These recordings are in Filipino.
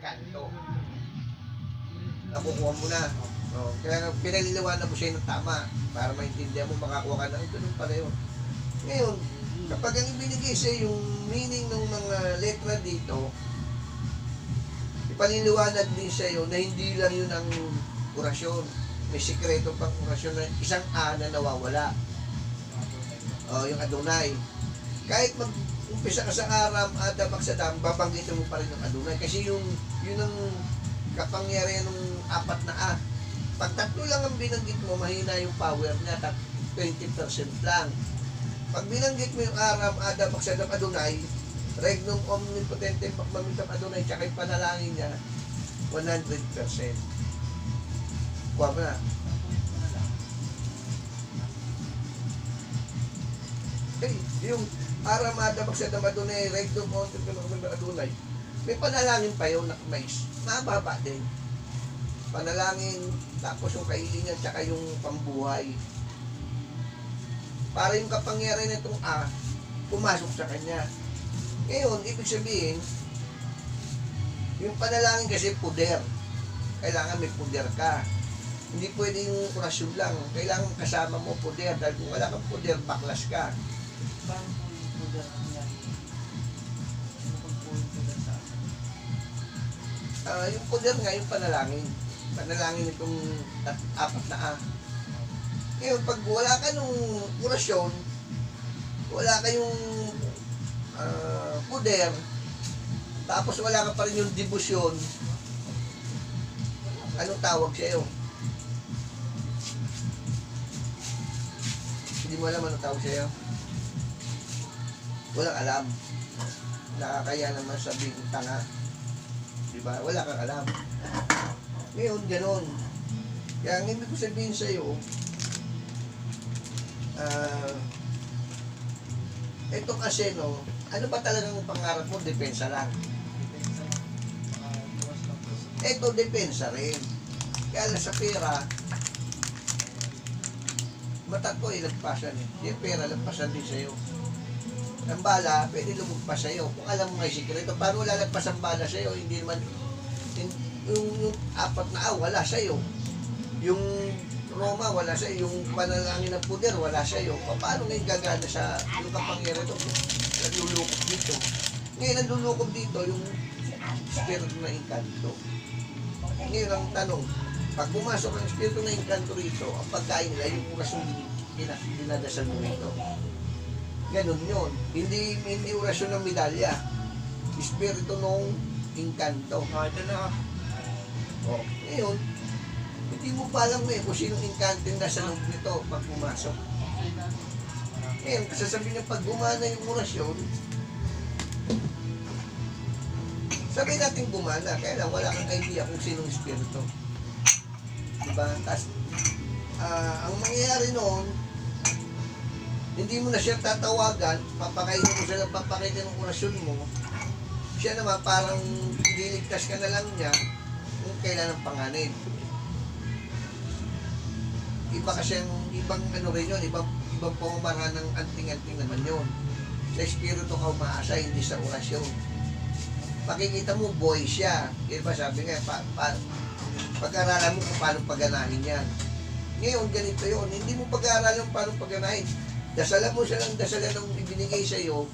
inkanto. Nakukuha mo na. Oh, kaya pinaliliwanag ko sa'yo ng tama para maintindihan mo, makakuha ka na, ganun pala yun. Ngayon, kapag ang ibinigay sa'yo yung meaning ng mga letra dito, ipaliliwanag din sa'yo na hindi lang yun ang orasyon. May sikreto pang orasyon na isang A na nawawala. Yung Adonai. Kahit mag-umpisa ka sa Aram, Adam, Aksadam, babanggitin mo pa rin yung Adonai. Kasi yun ang kapangyarihan ng apat na A. Pag tatlo lang ang binanggit mo, mahina yung power niya, 20% lang. Pag binanggit mo yung Aram, Adam, Aksadam, Adonai, Regnum Omnipotentem Pagmamitam Adonai, tsaka yung panalangin niya, 100%. Kuha mo na. Yung Aram, Adam, Aksadam, Adonai, Regnum Omnipotentem Adonai, may panalangin pa yun na mais. Mababa din. Panalangin, tapos yung kahilingan, tsaka yung pambuhay. Para yung kapangyarihan nitong A, pumasok sa kanya. Ngayon, ibig sabihin, yung panalangin kasi puder. Kailangan may puder ka. Hindi pwedeng orasyon lang. Kailangan kasama mo puder. Dahil kung wala kang puder, baklas ka. Paano po yung puder niya? Ano po yung puder sa akin? Yung puder nga, yung panalangin. Panalangin itong apat na A. Ngayon, pag wala ka nung orasyon, wala kayong puder, tapos wala ka pa rin yung debosyon, anong tawag sa'yo? Hindi mo alam anong tawag sa'yo? Walang alam. Nakakaya naman sabihin tanga. Diba? Wala kang alam. Ngayon, ganun. Kaya ang ibig ko sabihin sa'yo, itong aseno, ano ba talagang pangarap mo? Depensa lang. Ito, depensa rin. Kaya lang sa pera, matatko ilagpasan eh. Yung pera, lagpasan din sa'yo. Ang bala, pwede lumagpas sa'yo. Kung alam mo may sikreto, paano lalagpas ang bala sa'yo? Hindi naman, yung apat na wala sa'yo. Yung Roma, wala sa'yo. Yung panalangin ng puder, wala sa'yo. Paano ngayon gagana sa yung kapangyarihan ito? Naglulukop dito. Ngayon, naglulukop dito yung spirito na inkanto. Ngayon ang tanong, pag pumasok ang spirito na inkanto rito, ang pagkain nila, yung orasyon dinadasal mo rito. Ganun yun. Hindi orasyon ng medalya. Spirito nung inkanto. Ito na. Ngayon, hindi mo pa alam kung sinong inkanto yung nasa loob nito pag pumasok. Ngayon, sasabihin niya pag gumana yung orasyon, sabihin natin gumana, kaya lang wala kang idea kung sinong spirito. Diba? Tapos, ang mangyayari noon, hindi mo na siya tatawagan, papakainin mo siya ng papakita ng orasyon mo, siya naman parang ililigtas ka na lang niya kung kailan ang panganib. Iba kasi ibang ano rin yun, ibang pamamaraan ng anting-anting naman yun. Sa espiritu ka umaasa, hindi sa orasyon. Makikita mo, boy siya. Diba sabi nga, pag-aralan mo kung paano paganahin yan. Ngayon, ganito yun. Hindi mo pag-aralan kung paano paganahin. Dasalan mo siya lang, dasalan ng ibinigay sa iyo,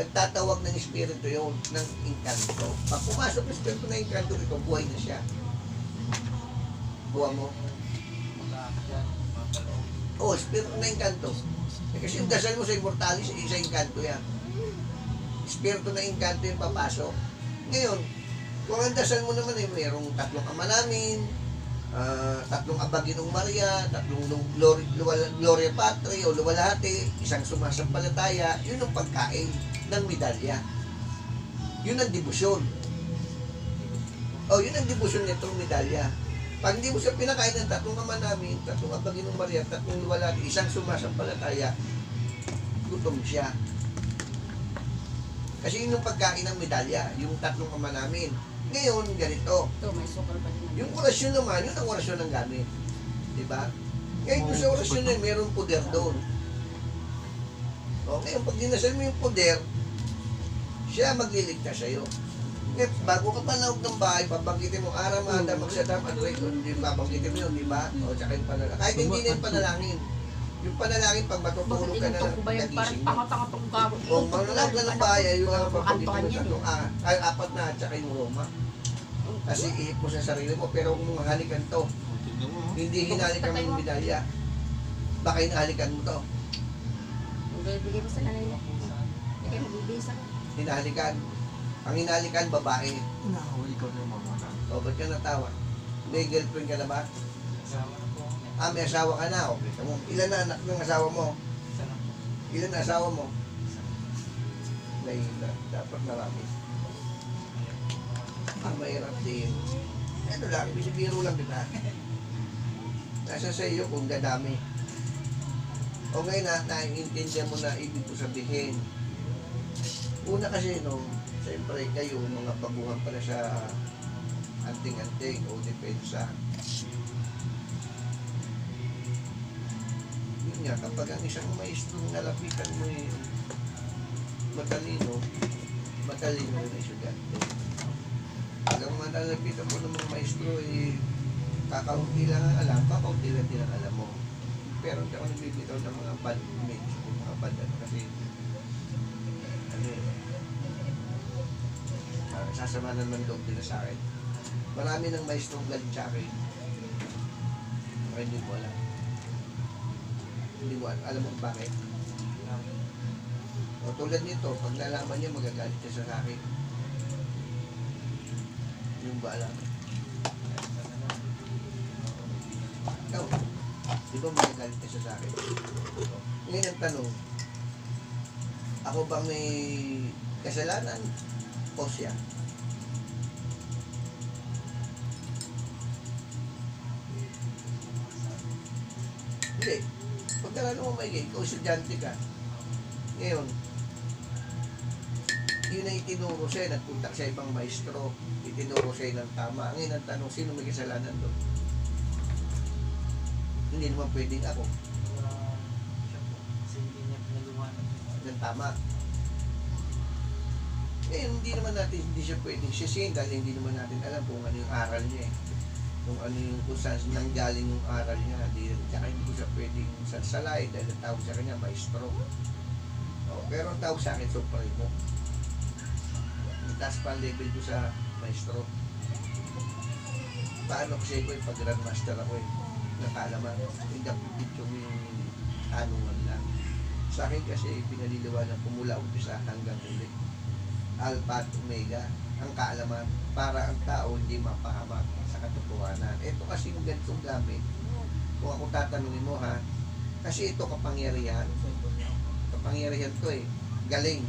nagtatawag ng espiritu yun, ng inkanto. Pag pumasok ng espiritu ng inkanto ito, buhay na siya. Buha mo. Espiritu na inkanto. Kasi yung dasal mo sa immortalis, isa inkanto yan. Espiritu na inkanto yung papasok. Ngayon, kung ang dasal mo naman ay mayroong tatlong ama namin, tatlong abaginong Maria, tatlong Gloria Patri o Luwalhati, isang sumasampalataya, yun ang pagkain ng medalya. Yun ang debosyon. Yun ang debosyon nitong medalya. Pag hindi mo siya pinakain ng tatlong ama namin, tatlong abaginong Maria, tatlong Luwalhati, isang sumasampalataya, gutom siya. Kasi yun yung pagkain ng medalya, yung tatlong ama namin. Ngayon, ganito. Ito, may sukal pa din. Yung orasyon naman, yun ang orasyon ng gamit. Diba? Ngayon, doon sa orasyon na yun, mayroong poder doon. Ngayon, pag dinasal mo yung poder, siya magliligtas sa'yo. Eh, bago ka manawag ng bahay, babanggitin mo, Aramada, Magsadam, Android, hindi babanggitin mo yun, di ba? O, tsaka yung panalangin. Kahit hindi na yung panalangin. Yung panalangin, pag matutulog Bakit ka na inuntok lang, ko ba yan? Parang nagising mo. tanga-tanga tong gago. Kung manalangin ka ng bahay, ayun lang ang Kantuhan babanggitin mo. yan, Tatlong ay, apat na, tsaka yung Roma. Kasi iip mo sa sarili mo, pero kung halikan to, Tingnan mo. hindi hinalikan mo yung medalya. Baka hinalikan mo to. Bigay mo sa nanay mo. Hindi kayo magbibisa. Hinalikan. Ang hinalikan, babae. Nakahuli ko na yung mama na. O, ba't ka natawa? May girlfriend ka na ba? Kasama na po. Ah, may asawa ka na. Okay. Tamo. Ilan na anak ng asawa mo? Isa na po. Ilan na asawa mo? May dapat marami. Ah, mahirap din. Ito lang, bisibiro lang kita. Nasa sa iyo kung dadami. O ngayon na, naiintindihan mo na ibig ko sabihin. Una kasi, no, siyempre kayo, mga baguhan pala sa anting-anting o depensa. Yun nga, kapag ang isang maestro nalapitan mo matalino rin ang estudyante. Pag ang mga nalapitan mo ng mga maestro, kakaunti lang ang alam, kakaunti lang din ang alam mo. Pero hindi ako nagbibitaw ng mga bad image o mga bad kasi sasama naman loob nila sa akin. Marami ng maestrong galing sa akin. Pero hindi mo alam. Hindi mo alam mo bakit. O tulad nito, pag nalaman niya magagalit siya sa akin. Yung ba alam? Ikaw, di ba magagalit siya sa akin? Ngayon ang tanong, ako bang may kasalanan o siya? Hindi. Pagkalala mo may ikaw estudyante ka. Ngayon, yun na itinuro sa'yo, nagpunta sa ibang maestro, itinuro sa'yo ng tama. Ngayon ang tanong, sino may kasalanan doon? Hindi naman pwedeng ako Siya po. Kasi hindi niya pinagawa ng tama. Ngayon, hindi siya pwedeng sisihin dahil hindi naman natin alam kung ano yung aral niya eh. Kung ano yung kung saan nanggaling yung aral niya. Tsaka hindi ko siya pwedeng salsalay dahil ang tawag sa kanya maestro. Pero ang tawag sa akin, supremo. Taas pa ang level ko sa maestro. Paano kasi ko pag grandmaster ako nakalaman. Hindi ako pipityo mo yung tanungan lang. Sa akin kasi pinaliliwanag ko mula umpisa hanggang huli. Alpha at Omega, ang kaalaman para ang tao hindi mapahamak sa katotohanan. Ito kasi yung ganitong gamit. Kung ako tatanungin mo ha, kasi ito kapangyarihan. Kapangyarihan to galing.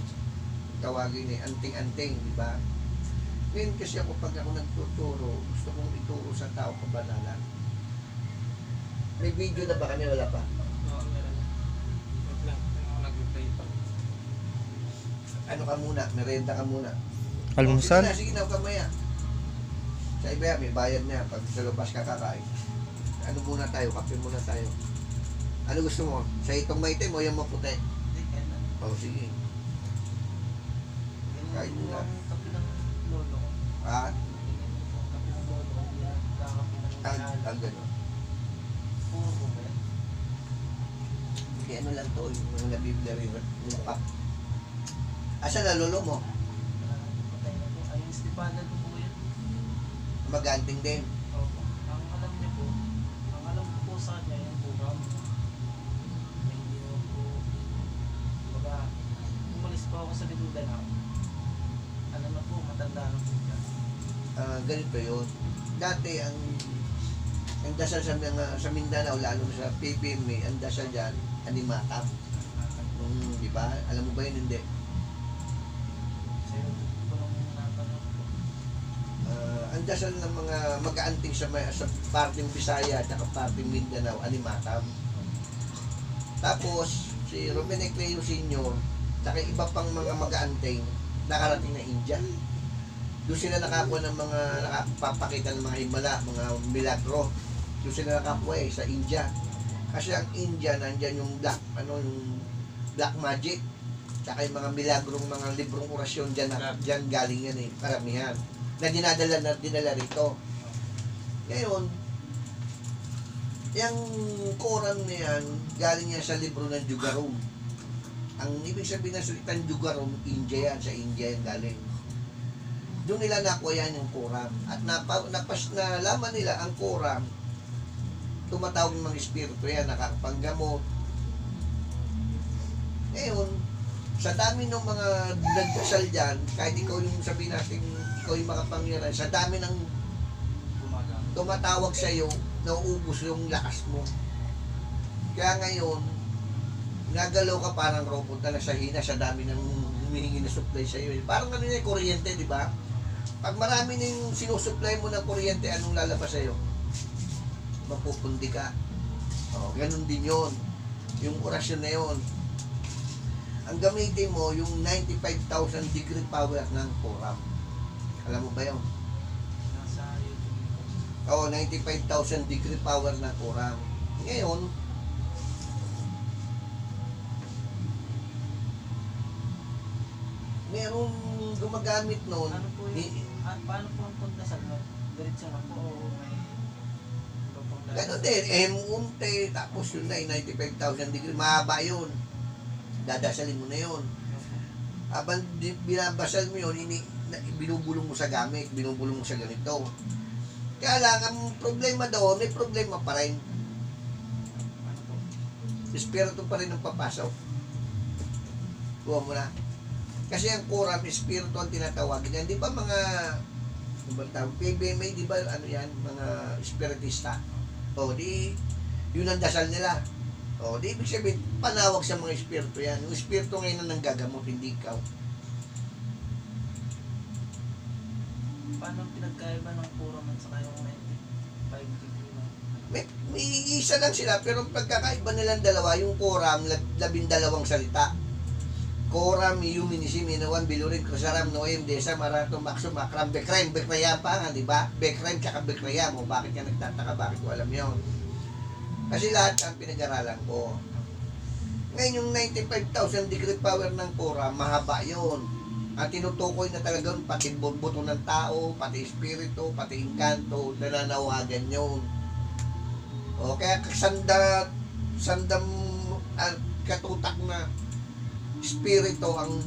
Tawagin anting-anting, di ba? Ngayon kasi ako pag ako nagtuturo, gusto kong ituro sa tao kabanalan. May video na ba kami? Wala pa? Oo, meron na. Wait lang. Nag-replay pa. Ano ka muna? Merenda ka muna. Almusal? Sige na, kamaya. Sa iba yan, may bayad na. Pag sa labas ka kakain. Ano muna tayo? Kape muna tayo. Ano gusto mo? Sa itong maitim o yung maputi? Hindi, kaya na. O, sige. Kain Ganyan muna. po ang kape ng lolo ko. Ha? Ganyan po ang kape ng lolo ko. Hindi na kakape ng Ang alak. gano'n. Puro po ba yan? Hindi, ano lang to, yung mga nabibla rin, yung pap. Asa na lolo mo? Patay na po. Ay, yung Stepana ko po yun. Maganting din. Opo. Ang alam niya po, ang alam ko po sa kanya, yung po ram. Hindi naman po, baga, umalis po ako sa Mindanao. Alam na po, matanda na po siya. Ganito yun. Dati ang dasal sa Mindanao, lalo na sa PPMA, ang dasal dyan, animatam. Di ba? Alam mo ba yun? Hindi. Kasi po nung natanong po. Ang dasal ng mga mag-aanting sa parting Bisaya at parting Mindanao, animatam. Tapos, si Ruben Ecleo Sr. at iba pang mga mag-aanting nakarating na India. Doon sila nakakuha ng mga nakapapakita ng mga himala, mga milagro. Doon sila nakakuha sa India. Kasi ang India, nandyan yung black magic. Tsaka yung mga milagrong mga librong orasyon dyan, dyan galing yan eh, karamihan. Na dinala rito. Ngayon, yung Quran na yan, galing yan sa libro ng Jugarum. Ang ibig sabihin ng salitang Jugarum, India yan, sa India yan galing. Doon nila nakuha yan yung Quran. At nalaman nila ang Quran, tumatawag ng mga espiritu yan, nakakapanggamot. Ngayon, sa dami ng mga nagdasal dyan, kahit ikaw yung sabihin natin, ikaw yung makapangyarihan, sa dami ng tumatawag sa iyo, nauubos yung lakas mo. Kaya ngayon, nagalaw ka parang robot na nasa hina sa dami ng humihingi na supply sa iyo. Parang ano yung kuryente, di ba? Pag marami na yung sinusupply mo ng kuryente, anong lalabas sa iyo? Mapupundi ka. O, ganun din yon. Yung orasyon na yon. Ang gamitin mo, yung 95,000 degree power ng Quran. Alam mo ba yun? Nasa YouTube. Oo, 95,000 degree power ng Quran. Ngayon, merong gumagamit noon. Ano po yung, paano po ang pagdasal mo? Diretso na po o may iba pong Ganun din, unti, tapos yun na, 95,000 degree, mahaba yun. Dadasalin mo na yun. Habang binabasal mo yun, binubulong mo sa gamit, binubulong mo sa ganito. Kaya lang, ang problema doon, may problema pa rin. Ano po? Espiritu pa rin ang papasok. Kuha mo na. Kasi ang Quran, espiritu ang tinatawag yan. Di ba mga, ano ba tawag? PBMA, di ba, ano yan, mga espiritista. O, di, yun ang dasal nila. O, di ibig sabihin, panawag sa mga espiritu yan. Yung espiritu ngayon ang nanggagamot, hindi ikaw. Paano ang pinagkaiba ng puro man sa kayong 95 degree na? May isa lang sila, pero ang pagkakaiba nilang dalawa, yung Quran, 12 salita. Quran, Yuminisi, Minawan, Bilurin, Krasaram, Noem, Desa, Marato, Maxo, Makram, Bekrem, Bekrayam pa nga, di ba? Bekrem, tsaka Bekrayam. O, bakit ka nagtataka? Bakit ko alam yun? Kasi lahat ang pinag-aralan ko. Ngayon yung 95,000 degree power ng Quran, mahaba yun. At tinutukoy na talagang pati buto ng tao, pati espiritu, pati engkanto, nananawagan yun. O kaya sandam katutak na espiritu ang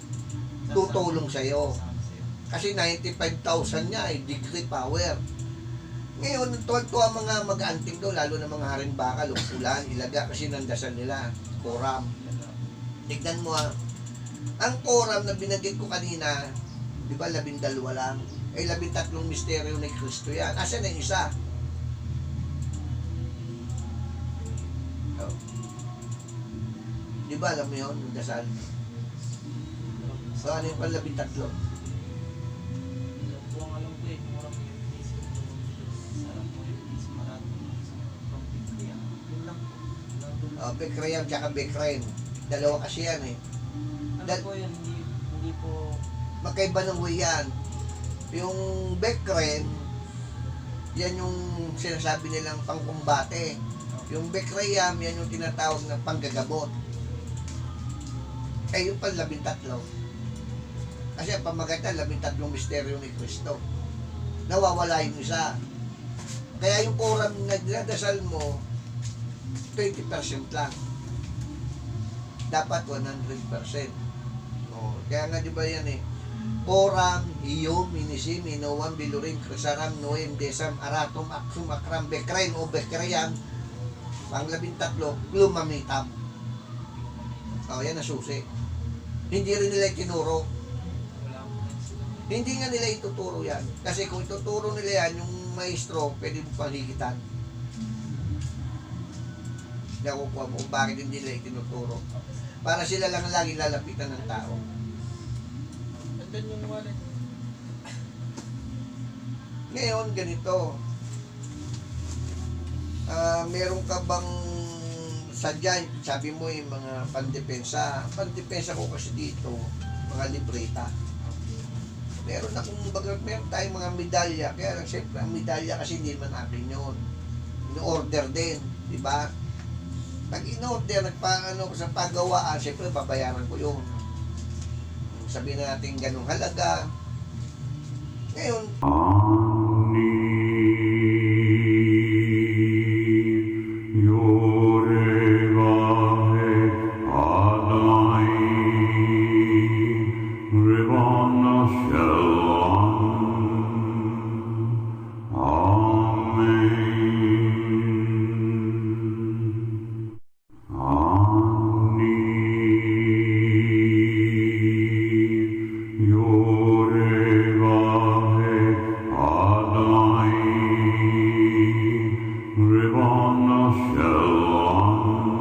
tutulong sa'yo. Kasi 95,000 niya ay degree power. Ngayon, tuwa mga mag-anting daw, lalo na mga haring bakal, ulan, ilaga, kasi nandasal nila, Quran. Tignan mo ang Quran na binagit ko kanina, di ba 12 lang? Ay 13 misteryo ni Kristo yan. Asan na yung isa? Oh. Di ba alam mo yun, yung dasal? So ano yung pang 13? Alam po ang alam ko eh, mura mo yung piso. Sarap mo yung piso, marami from Bikriya. Yun lang po. Bekrayam tsaka Bekrem. Dalawa kasi yan eh. Ano po yun, hindi po Magkaiba ng way yan. Yung Bekrem, yan yung sinasabi nilang pangkumbate. Yung Bekrayam, yan yung tinatawag na panggagamot. Eh, yung pang 13. Kasi ang pamagatan, 13 misteryo ni Kristo. Nawawala yung isa. Kaya yung Quran na nagdadasal mo, 20% lang. Dapat 100%. O, kaya nga di ba yan eh, Quran, Iyom, Minisim, Inowan, Bilurin, Krisaram, Noem, Desam, Aratom, Aksum, Akram, Bekrem o Bekrayam, ang 13, Lumamitam. O, yan na susi. Hindi rin nila itinuro. wala mo rin sila. Hindi nga nila ituturo yan. Kasi kung ituturo nila yan, yung maestro, pwede mo panghigitan. Nakukuha mo kung bakit hindi nila itinuturo. Para sila lang lagi lalapitan ng tao. And then yung wallet. Ngayon, ganito. Meron ka bang sadya, sabi mo yung mga pandepensa. Ang pandepensa ko kasi dito, mga libreta. Meron tayong mga medalya. Kaya lang siyempre, ang medalya kasi hindi man akin yun. In-order din, di ba? Pag in-order, nagpaano ko sa paggawaan, siyempre, babayaran ko yun. sabihin na natin ganung halaga. Ngayon, Rivana Shalom.